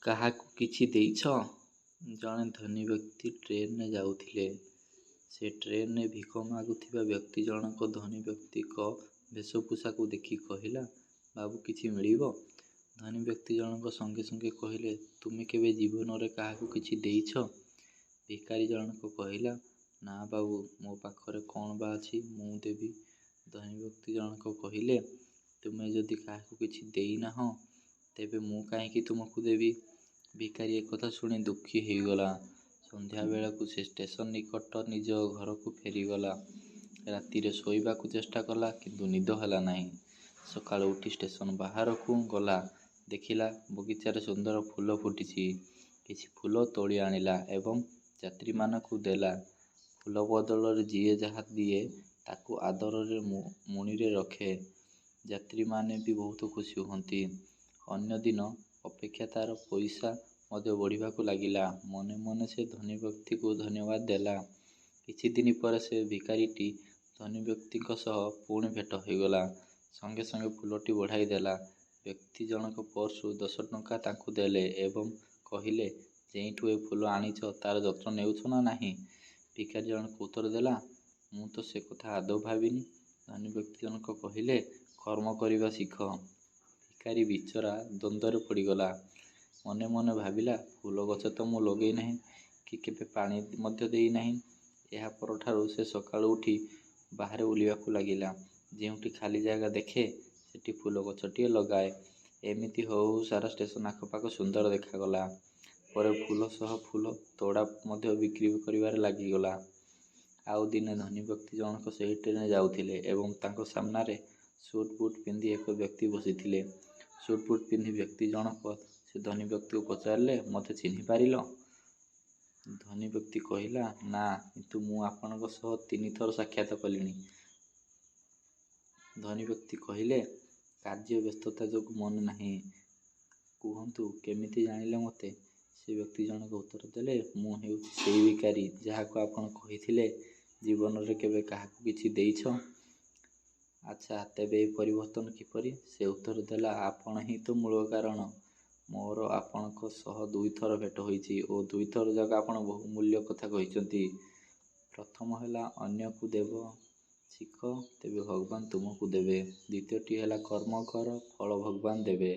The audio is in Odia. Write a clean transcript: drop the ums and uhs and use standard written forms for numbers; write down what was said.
କାହାକୁ କିଛି ଦେଇଛ? ଜଣେ ଧନୀ ବ୍ୟକ୍ତି ଟ୍ରେନରେ ଯାଉଥିଲେ। ସେ ଟ୍ରେନରେ ଭିକ ମାଗୁଥିବା ବ୍ୟକ୍ତି ଜଣକ ଧନୀ ବ୍ୟକ୍ତିଙ୍କ ବେଶଭୂଷାକୁ ଦେଖି କହିଲା, ବାବୁ କିଛି ମିଳିବ? ଧନୀ ବ୍ୟକ୍ତି ଜଣକ ସଙ୍ଗେ ସଙ୍ଗେ କହିଲେ, ତୁମେ କେବେ ଜୀବନରେ କାହାକୁ କିଛି ଦେଇଛ? ଭିକାରୀ ଜଣକ କହିଲା, ନା ବାବୁ, ମୋ ପାଖରେ କ'ଣ ବା ଅଛି ମୁଁ ଦେବି। ଧନୀ ବ୍ୟକ୍ତି ଜଣକ କହିଲେ, ତୁମେ ଯଦି କାହାକୁ କିଛି ଦେଇନାହଁ, ତେବେ ମୁଁ କାହିଁକି ତୁମକୁ ଦେବି? ଭିକାରୀ ଏକଥା ଶୁଣି ଦୁଃଖୀ ହୋଇଗଲା। ସନ୍ଧ୍ୟାବେଳକୁ ସେ ଷ୍ଟେସନ ନିକଟ ନିଜ ଘରକୁ ଫେରିଗଲା। ରାତିରେ ଶୋଇବାକୁ ଚେଷ୍ଟା କଲା, କିନ୍ତୁ ନିଦ ହେଲା ନାହିଁ। ସକାଳୁ ଉଠି ଷ୍ଟେସନ ବାହାରକୁ ଗଲା। ଦେଖିଲା, ବଗିଚାରେ ସୁନ୍ଦର ଫୁଲ ଫୁଟିଛି। କିଛି ଫୁଲ ତୋଳି ଆଣିଲା ଏବଂ ଯାତ୍ରୀମାନଙ୍କୁ ଦେଲା। ଫୁଲ ବଦଳରେ ଯିଏ ଯାହା ଦିଏ, ତାକୁ ଆଦରରେ ମୁଣିରେ ରଖେ। ଯାତ୍ରୀମାନେ ବି ବହୁତ ଖୁସି ହୁଅନ୍ତି। ଅନ୍ୟ ଦିନ ଅପେକ୍ଷା ତାର ପଇସା ମଧ୍ୟ ବଢ଼ିବାକୁ ଲାଗିଲା। ମନେ ମନେ ସେ ଧନୀ ବ୍ୟକ୍ତିକୁ ଧନ୍ୟବାଦ ଦେଲା। କିଛି ଦିନ ପରେ ସେ ଭିକାରୀଟି ଧନୀ ବ୍ୟକ୍ତିଙ୍କ ସହ ପୁଣି ଭେଟ ହୋଇଗଲା। ସଙ୍ଗେ ସଙ୍ଗେ ଫୁଲଟି ବଢ଼ାଇ ଦେଲା। ବ୍ୟକ୍ତି ଜଣକ ପର୍ସରୁ 10 ଟଙ୍କା ତାଙ୍କୁ ଦେଲେ ଏବଂ କହିଲେ, ଯେଉଁଠୁ ଏ ଫୁଲ ଆଣିଛ ତାର ଯତ୍ନ ନେଉଛ ନା ନାହିଁ? ଭିକାରୀ ଜଣକ ଉତ୍ତର ଦେଲା, ମୁଁ ତ ସେ କଥା ଆଦୌ ଭାବିନି। ଧନୀ ବ୍ୟକ୍ତି ଜଣକ କହିଲେ, କର୍ମ କରିବା ଶିଖ। ଭିକାରୀ ବିଚରା ଦ୍ୱନ୍ଦ୍ୱରେ ପଡ଼ିଗଲା। ମନେ ମନେ ଭାବିଲା, ଫୁଲ ଗଛ ତ ମୁଁ ଲଗେଇ ନାହିଁ କି କେବେ ପାଣି ମଧ୍ୟ ଦେଇନାହିଁ। ଏହା ପରଠାରୁ ସେ ସକାଳୁ ଉଠି ବାହାରେ ବୁଲିବାକୁ ଲାଗିଲା। ଯେଉଁଠି ଖାଲି ଜାଗା ଦେଖେ, ସେଠି ଫୁଲ ଗଛଟିଏ ଲଗାଏ। ଏମିତି ହଉ ହଉ ସାରା ଷ୍ଟେସନ ଆଖପାଖ ସୁନ୍ଦର ଦେଖାଗଲା। ପରେ ଫୁଲ ସହ ଫୁଲ ତୋଡ଼ା ମଧ୍ୟ ବିକ୍ରି କରିବାରେ ଲାଗିଗଲା। ଆଉ ଦିନେ ଧନୀ ବ୍ୟକ୍ତି ଜଣକ ସେହି ଟ୍ରେନରେ ଯାଉଥିଲେ ଏବଂ ତାଙ୍କ ସାମ୍ନାରେ ସୁଟ୍ ବୁଟ୍ ପିନ୍ଧି ଏକ ବ୍ୟକ୍ତି ବସିଥିଲେ। ସୁଟ୍ ବୁଟ୍ ପିନ୍ଧି ବ୍ୟକ୍ତି ଜଣକ ସେ ଧନୀ ବ୍ୟକ୍ତିକୁ ପଚାରିଲେ, ମୋତେ ଚିହ୍ନି ପାରିଲ? ଧନୀ ବ୍ୟକ୍ତି କହିଲା, ନା, କିନ୍ତୁ ମୁଁ ଆପଣଙ୍କ ସହ 3 ଥର ସାକ୍ଷାତ କଲିଣି। ଧନୀ ବ୍ୟକ୍ତି କହିଲେ, କାର୍ଯ୍ୟ ବ୍ୟସ୍ତତା ଯୋଗୁଁ ମନେ ନାହିଁ। କୁହନ୍ତୁ, କେମିତି ଜାଣିଲେ ମୋତେ? ସେ ବ୍ୟକ୍ତି ଜଣକ ଉତ୍ତର ଦେଲେ, ମୁଁ ହେଉଛି ସେହି ଭିକାରୀ ଯାହାକୁ ଆପଣ କହିଥିଲେ ଜୀବନରେ କେବେ କାହାକୁ କିଛି ଦେଇଛ? ଆଚ୍ଛା, ତେବେ ଏ ପରିବର୍ତ୍ତନ କିପରି? ସେ ଉତ୍ତର ଦେଲା, ଆପଣ ହିଁ ତ ମୂଳ କାରଣ। ମୋର ଆପଣଙ୍କ ସହ 2 ଥର ଭେଟ ହୋଇଛି ଓ 2 ଥର ଯାକ ଆପଣ ବହୁମୂଲ୍ୟ କଥା କହିଛନ୍ତି। ପ୍ରଥମ ହେଲା, ଅନ୍ୟକୁ ଦେବ ଶିଖ, ତେବେ ଭଗବାନ ତୁମକୁ ଦେବେ। ଦ୍ୱିତୀୟଟି ହେଲା, କର୍ମ କର, ଫଳ ଭଗବାନ ଦେବେ।